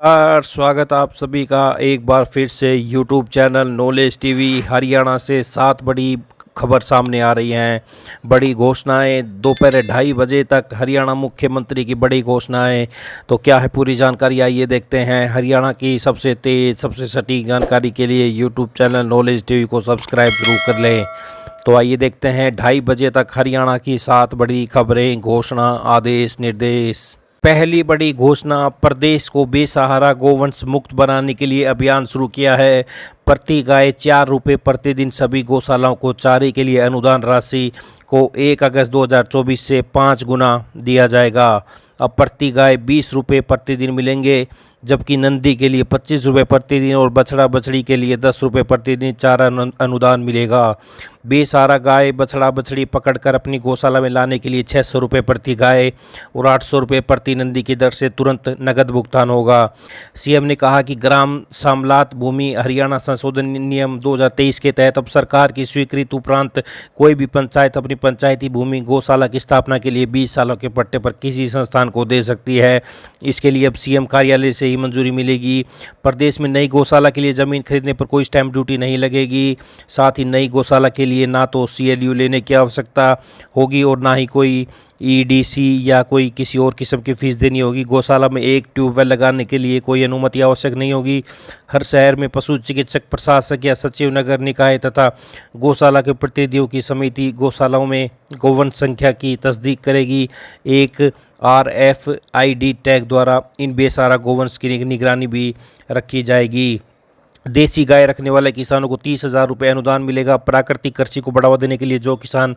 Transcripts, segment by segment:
स्वागत आप सभी का एक बार फिर से YouTube channel knowledge TV Haryana से 7 बड़ी खबर सामने आ रही हैं। बड़ी घोषणाएं दोपहर 2:30 बजे तक हरियाणा मुख्यमंत्री की बड़ी घोषणाएं। तो क्या है पूरी जानकारी, आइए देखते हैं। हरियाणा की सबसे तेज़ सबसे सटीक जानकारी के लिए यूट्यूब चैनल नॉलेज टीवी को सब्सक्राइब जरूर कर लें। तो आइए देखते हैं 2:30 बजे तक हरियाणा की 7 बड़ी खबरें, घोषणा, आदेश, निर्देश। पहली बड़ी घोषणा, प्रदेश को बेसहारा गोवंश मुक्त बनाने के लिए अभियान शुरू किया है। प्रति गाय 4 रुपये प्रतिदिन सभी गौशालाओं को चारे के लिए अनुदान राशि को 1 अगस्त 2024 से 5 गुना दिया जाएगा। अब प्रति गाय 20 रुपये प्रतिदिन मिलेंगे, जबकि नंदी के लिए 25 रुपये प्रतिदिन और बछड़ा बछड़ी के लिए 10 रुपये प्रतिदिन चारा अनुदान मिलेगा। बेसहारा गाय बछड़ा बछड़ी पकड़कर अपनी गौशाला में लाने के लिए 600 रुपये प्रति गाय और 800 रुपये प्रति नंदी की दर से तुरंत नगद भुगतान होगा। सीएम ने कहा कि ग्राम सामलात भूमि हरियाणा संशोधन नियम 2023 के तहत अब सरकार की स्वीकृति उपरांत कोई भी पंचायत अपनी पंचायती भूमि गौशाला की स्थापना के लिए 20 सालों के पट्टे पर किसी संस्थान को दे सकती है। इसके लिए अब सीएम कार्यालय से ही मंजूरी मिलेगी। प्रदेश में नई गौशाला के लिए ज़मीन खरीदने पर कोई स्टैंप ड्यूटी नहीं लगेगी। साथ ही नई गौशाला के लिए ना तो सीएलयू लेने की आवश्यकता होगी और ना ही कोई ईडीसी या कोई किसी और किस्म की फीस देनी होगी। गौशाला में एक ट्यूबवेल लगाने के लिए कोई अनुमति आवश्यक नहीं होगी। हर शहर में पशु चिकित्सक, प्रशासक या सचिव नगर निकाय तथा गौशाला के प्रतिनिधियों की समिति गौशालाओं में गोवंश संख्या की तस्दीक करेगी। एक RFID टैग द्वारा इन बेसहारा गोवंश की निगरानी भी रखी जाएगी। देसी गाय रखने वाले किसानों को 30,000 रुपये अनुदान मिलेगा। प्राकृतिक कृषि को बढ़ावा देने के लिए जो किसान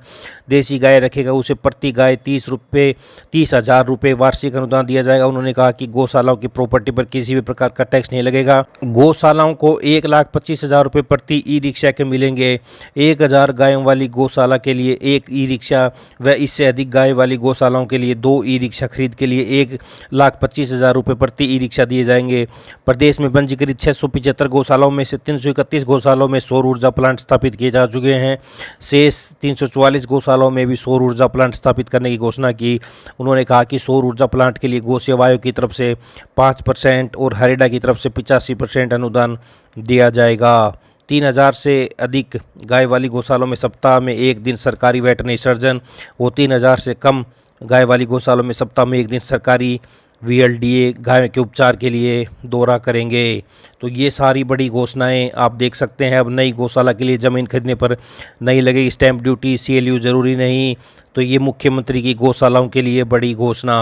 देसी गाय रखेगा उसे प्रति गाय 30,000 रुपये वार्षिक अनुदान दिया जाएगा। उन्होंने कहा कि गौशालाओं की प्रॉपर्टी पर किसी भी प्रकार का टैक्स नहीं लगेगा। गौशालाओं को 1,25,000 रुपये प्रति ई रिक्शा के मिलेंगे। 1,000 गायों वाली गौशाला के लिए 1 ई रिक्शा व इससे अधिक गाय वाली गौशालाओं के लिए 2 ई रिक्शा खरीद के लिए 1,25,000 रुपये प्रति ई रिक्शा दिए जाएंगे। प्रदेश में पंजीकृत 675 गौशाला में से 331 गौशालों में सौर ऊर्जा प्लांट स्थापित किए जा चुके हैं। शेष 344 गौशालाओं में भी सौर ऊर्जा प्लांट स्थापित करने की घोषणा की। उन्होंने कहा कि सौर ऊर्जा प्लांट के लिए गौ सेवाओं की तरफ से 5% और हरेडा की तरफ से 85% अनुदान दिया जाएगा। 3,000 से अधिक गाय वाली गौशालों में सप्ताह में एक दिन सरकारी वेटरनरी सर्जन और 3,000 से कम गाय वाली गौशालों में सप्ताह में एक दिन सरकारी VLDA गायों के उपचार के लिए दौरा करेंगे। तो ये सारी बड़ी घोषणाएं आप देख सकते हैं। अब नई गौशाला के लिए ज़मीन खरीदने पर नहीं लगेगी स्टैंप ड्यूटी, CLU ज़रूरी नहीं। तो ये मुख्यमंत्री की गौशालाओं के लिए बड़ी घोषणा।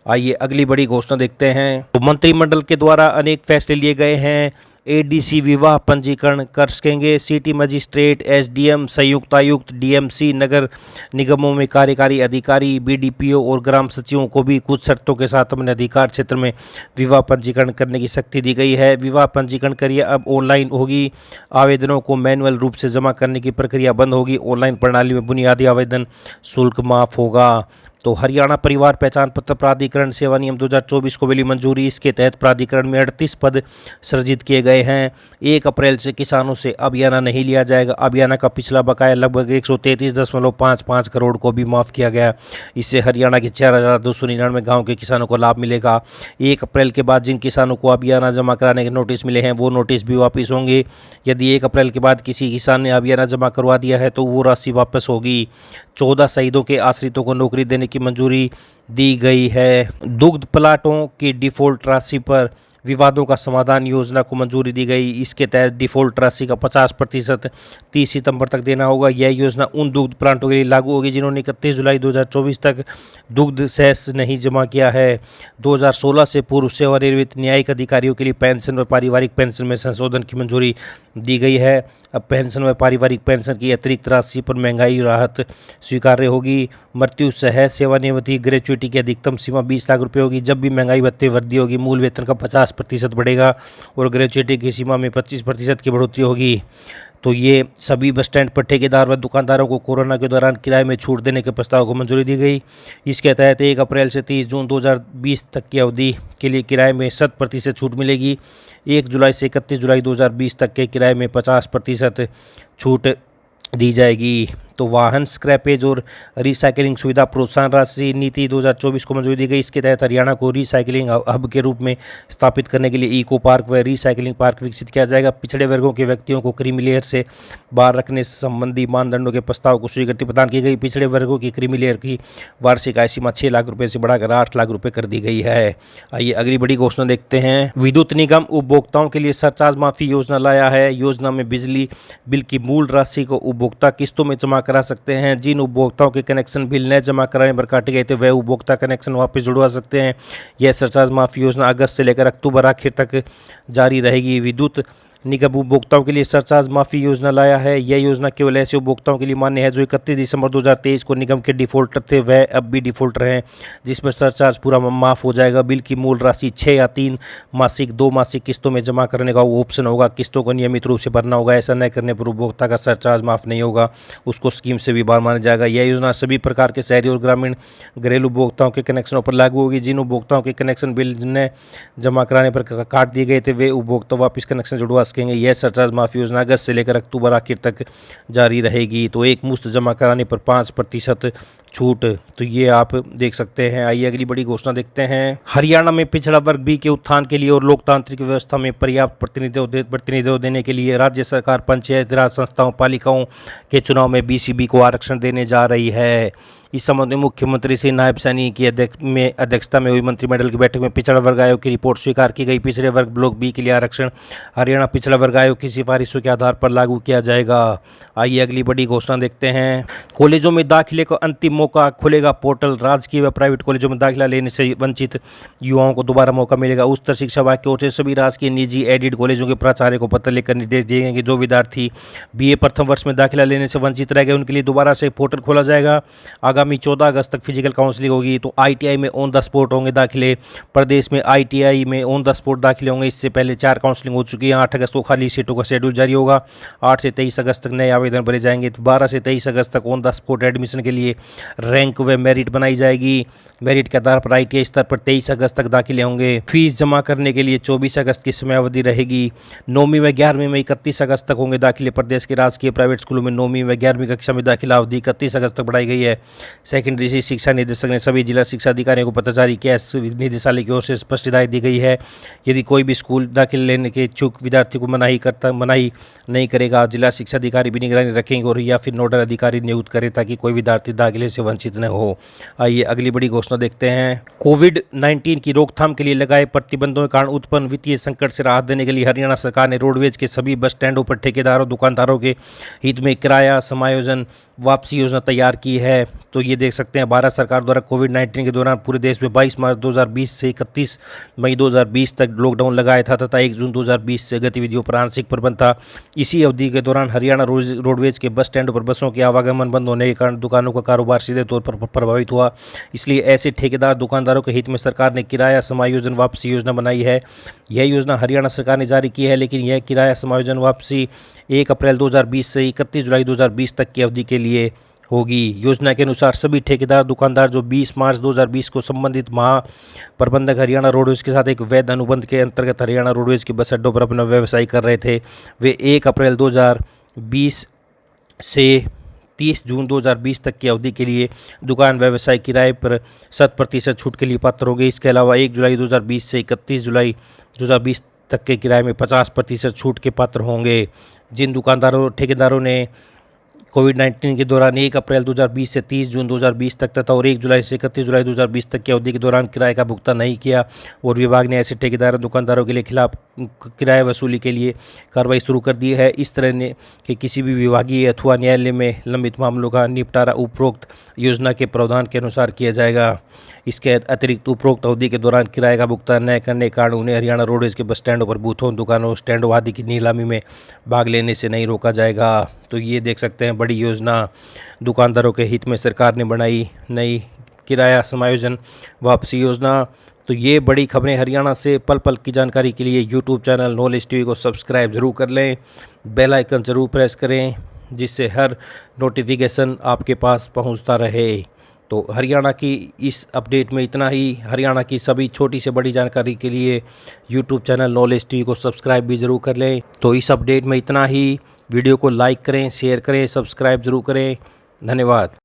आइए अगली बड़ी घोषणा देखते हैं। तो मंत्रिमंडल के द्वारा अनेक फैसले लिए गए हैं। ADC विवाह पंजीकरण कर सकेंगे। सिटी मजिस्ट्रेट, SDM, संयुक्त आयुक्त, DMC, नगर निगमों में कार्यकारी अधिकारी, BDPO और ग्राम सचिवों को भी कुछ शर्तों के साथ अपने अधिकार क्षेत्र में विवाह पंजीकरण करने की शक्ति दी गई है। विवाह पंजीकरण प्रक्रिया अब ऑनलाइन होगी। आवेदनों को मैनुअल रूप से जमा करने की प्रक्रिया बंद होगी। ऑनलाइन प्रणाली में बुनियादी आवेदन शुल्क माफ होगा। तो हरियाणा परिवार पहचान पत्र प्राधिकरण सेवा नियम 2024 को मिली मंजूरी। इसके तहत प्राधिकरण में 38 पद सृजित किए गए हैं। 1 अप्रैल से किसानों से अभियाना नहीं लिया जाएगा। अभियाना का पिछला बकाया लगभग 133.55 करोड़ को भी माफ़ किया गया। इससे हरियाणा के 4,299 गाँव के किसानों को लाभ मिलेगा। 1 अप्रैल के बाद जिन किसानों को अभियाना जमा कराने के नोटिस मिले हैं वो नोटिस भी वापस होंगे। यदि 1 अप्रैल के बाद किसी किसान ने अभियाना जमा करवा दिया है तो वो राशि वापस होगी। 14 शहीदों के आश्रितों को नौकरी देने की मंजूरी दी गई है। दुग्ध प्लाटों की डिफ़ॉल्ट राशि पर विवादों का समाधान योजना को मंजूरी दी गई। इसके तहत डिफ़ॉल्ट राशि का 50% 30 सितंबर तक देना होगा। यह योजना उन दुग्ध प्लांटों के लिए लागू होगी जिन्होंने 31 जुलाई 2024 तक दुग्ध सेस नहीं जमा किया है। 2016 से पूर्व सेवानिवृत्त न्यायिक अधिकारियों के लिए पेंशन व पारिवारिक पेंशन में संशोधन की मंजूरी दी गई है। अब पेंशन व पारिवारिक पेंशन की अतिरिक्त राशि पर महंगाई राहत स्वीकार्य होगी। मृत्यु सह सेवानिवृत्ति ग्रेच्युटी की अधिकतम सीमा 20 लाख रुपये होगी। जब भी महंगाई भत्ते वृद्धि होगी मूल वेतन का 50% बढ़ेगा और ग्रेच्युटी की सीमा में 25% की बढ़ोतरी होगी। तो ये सभी बस स्टैंड पर ठेकेदार व दुकानदारों को कोरोना के दौरान किराए में छूट देने के प्रस्ताव को मंजूरी दी गई। इसके तहत 1 अप्रैल से 30 जून 2020 तक की अवधि के लिए किराए में 100% छूट मिलेगी। 1 जुलाई से 31 जुलाई 2020 तक के किराए में 50% छूट दी जाएगी। तो वाहन स्क्रैपेज और रिसाइकलिंग सुविधा प्रोत्साहन राशि नीति 2024 को मंजूरी दी गई। इसके तहत हरियाणा को रिसाइकलिंग हब के रूप में स्थापित करने के लिए इको पार्क व रिसाइकलिंग पार्क विकसित किया जाएगा। पिछड़े वर्गों के व्यक्तियों को क्रीमी लेयर से बाहर रखने संबंधी मानदंडों के प्रस्ताव को स्वीकृति प्रदान की गई। पिछड़े वर्गों की क्रीमी लेयर की वार्षिक आय सीमा 6 लाख रुपए से बढ़ाकर 8 लाख रुपए कर दी गई है। आइए अगली बड़ी घोषणा देखते हैं। विद्युत निगम उपभोक्ताओं के लिए सरचार्ज माफी योजना लाया है। योजना में बिजली बिल की मूल राशि को उपभोक्ता किस्तों में जमा करा सकते हैं। जिन उपभोक्ताओं के कनेक्शन बिल न जमा कराने पर काटे गए थे वह उपभोक्ता कनेक्शन वापस जुड़वा सकते हैं। यह सरचार्ज माफी योजना अगस्त से लेकर अक्टूबर आखिर तक जारी रहेगी। विद्युत निगम उपभोक्ताओं के लिए सरचार्ज माफी योजना लाया है। यह योजना केवल ऐसे उपभोक्ताओं के लिए मान्य है जो 31 दिसंबर 2023 को निगम के डिफॉल्टर थे, वह अब भी डिफॉल्टर हैं, जिसमें सरचार्ज पूरा माफ हो जाएगा। बिल की मूल राशि 6 या 3 मासिक 2 मासिक किस्तों में जमा करने का ऑप्शन होगा। किस्तों को नियमित रूप से भरना होगा। ऐसा न करने पर उपभोक्ता का सरचार्ज माफ नहीं होगा, उसको स्कीम से भी बाहर माना जाएगा। यह योजना सभी प्रकार के शहरी और ग्रामीण घरेलू उपभोक्ताओं के कनेक्शनों पर लागू होगी। जिन उपभोक्ताओं के कनेक्शन बिल न जमा कराने पर काट दिए गए थे वे उपभोक्ता वापस कनेक्शन जुड़वा सकेंगे। यह सरचार्ज माफी योजना अगस्त से लेकर अक्टूबर आखिर तक जारी रहेगी। तो एक मुश्त जमा कराने पर 5% छूट, तो ये आप देख सकते हैं। आइए अगली बड़ी घोषणा देखते हैं। हरियाणा में पिछड़ा वर्ग बी के उत्थान के लिए और लोकतांत्रिक व्यवस्था में पर्याप्त प्रतिनिधित्व देने के लिए राज्य सरकार पंचायत राज संस्थाओं पालिकाओं के चुनाव में BCB को आरक्षण देने जा रही है। इस संबंध में मुख्यमंत्री श्री नायब सैनी की अध्यक्षता में हुई मंत्रिमंडल की बैठक में पिछड़ा वर्ग आयोग की रिपोर्ट स्वीकार की गई। पिछड़े वर्ग ब्लॉक बी के लिए आरक्षण हरियाणा पिछड़ा वर्ग आयोग की सिफारिशों के आधार पर लागू किया जाएगा। आइए अगली बड़ी घोषणा देखते हैं। कॉलेजों में दाखिले को अंतिम मौका, खुलेगा पोर्टल। राजकीय व प्राइवेट कॉलेजों में दाखिला लेने से वंचित युवाओं को दोबारा मौका मिलेगा। उच्च शिक्षा विभाग की ओर से सभी राजकीय निजी एडेड कॉलेजों के प्राचार्य को पत्र लिखकर निर्देश दिए गए कि जो विद्यार्थी BA प्रथम वर्ष में दाखिला लेने से वंचित रह गए उनके लिए दोबारा से पोर्टल खोला जाएगा। आगामी 14 अगस्त तक फिजिकल काउंसलिंग होगी। तो ITI में ऑन द स्पॉट होंगे दाखिले। प्रदेश में ITI में ऑन द स्पॉट दाखिले होंगे। इससे पहले 4 काउंसलिंग हो चुकी है। 8 अगस्त को खाली सीटों का शेड्यूल जारी होगा। 8 से 23 अगस्त तक नए आवेदन भरे जाएंगे। 12 से 23 अगस्त तक ऑन द स्पॉट एडमिशन के लिए रैंक व मेरिट बनाई जाएगी। मेरिट के आधार पर ITI स्तर पर 23 अगस्त तक दाखिले होंगे। फीस जमा करने के लिए 24 अगस्त की समयावधि रहेगी। 9वीं व 11वीं में 31 अगस्त तक होंगे दाखिले। प्रदेश के राजकीय प्राइवेट स्कूलों में 9वीं व 11वीं कक्षा में दाखिला अवधि 31 अगस्त तक बढ़ाई गई है। सेकेंडरी शिक्षा निदेशक ने सभी जिला शिक्षा अधिकारियों को पत्र जारी किया। निदेशालय की ओर से स्पष्ट हिदायत दी गई है, यदि कोई भी स्कूल दाखिले लेने के इच्छुक विद्यार्थी को मनाही नहीं करेगा, जिला शिक्षा अधिकारी भी निगरानी रखेंगे और या फिर नोडल अधिकारी नियुक्त करें ताकि कोई विद्यार्थी दाखिले से वंचित न हो। आइए अगली बड़ी घोषणा देखते हैं। कोविड-19 की रोकथाम के लिए लगाए प्रतिबंधों के कारण उत्पन्न वित्तीय संकट से राहत देने के लिए हरियाणा सरकार ने रोडवेज के सभी बस स्टैंडों पर ठेकेदारों दुकानदारों के हित में किराया समायोजन वापसी योजना तैयार की है। तो ये देख सकते हैं भारत सरकार द्वारा कोविड-19 के दौरान पूरे देश में 22 मार्च 2020 से 31 मई 2020 तक लॉकडाउन लगाया था तथा 1 जून 2020 से गतिविधियों पर आंशिक प्रतिबंध था। इसी अवधि के दौरान हरियाणा रोडवेज के बस स्टैंडों पर बसों के आवागमन बंद होने के कारण दुकानों का कारोबार सीधे तौर पर प्रभावित हुआ। इसलिए ऐसे ठेकेदार दुकानदारों के हित में सरकार ने किराया समायोजन वापसी योजना बनाई है। यह योजना हरियाणा सरकार ने जारी की है, लेकिन यह किराया समायोजन वापसी 1 अप्रैल 2020 से 31 जुलाई 2020 तक की अवधि के लिए होगी। योजना के अनुसार सभी ठेकेदार दुकानदार जो 20 मार्च 2020 को संबंधित महाप्रबंधक हरियाणा रोडवेज के साथ एक वैध अनुबंध के अंतर्गत हरियाणा रोडवेज के बस अड्डों पर अपना व्यवसाय कर रहे थे, वे 1 अप्रैल 2020 से 30 जून 2020 तक की अवधि के लिए दुकान व्यवसाय किराए पर 100% छूट के लिए पात्र होंगे। इसके अलावा 1 जुलाई 2020 से 31 जुलाई 2020 तक के किराए में 50% छूट के पात्र होंगे। जिन दुकानदारों ठेकेदारों ने कोविड-19 के दौरान 1 अप्रैल 2020 से 30 जून 2020 तक तथा और 1 जुलाई से 31 जुलाई 2020 तक की अवधि के दौरान किराए का भुगतान नहीं किया और विभाग ने ऐसे ठेकेदारों दुकानदारों के लिए खिलाफ किराए वसूली के लिए कार्रवाई शुरू कर दी है। इस तरह ने कि किसी भी विभागीय अथवा न्यायालय में लंबित मामलों का निपटारा उपरोक्त योजना के प्रावधान के अनुसार किया जाएगा। इसके अतिरिक्त उपरोक्त अवधि के दौरान किराए का भुगतान न करने के कारण उन्हें हरियाणा रोडवेज के बस स्टैंडों पर बूथों, दुकानों, स्टैंडों आदि की नीलामी में भाग लेने से नहीं रोका जाएगा। तो ये देख सकते हैं बड़ी योजना दुकानदारों के हित में सरकार ने बनाई, नई किराया समायोजन वापसी योजना। तो ये बड़ी खबरें हरियाणा से। पल पल की जानकारी के लिए यूट्यूब चैनल नॉलेज टीवी को सब्सक्राइब जरूर कर लें, बेल आइकन जरूर प्रेस करें जिससे हर नोटिफिकेशन आपके पास पहुंचता रहे। तो हरियाणा की इस अपडेट में इतना ही। हरियाणा की सभी छोटी से बड़ी जानकारी के लिए यूट्यूब चैनल नॉलेज टीवी को सब्सक्राइब भी ज़रूर कर लें। तो इस अपडेट में इतना ही। वीडियो को लाइक करें, शेयर करें, सब्सक्राइब जरूर करें। धन्यवाद।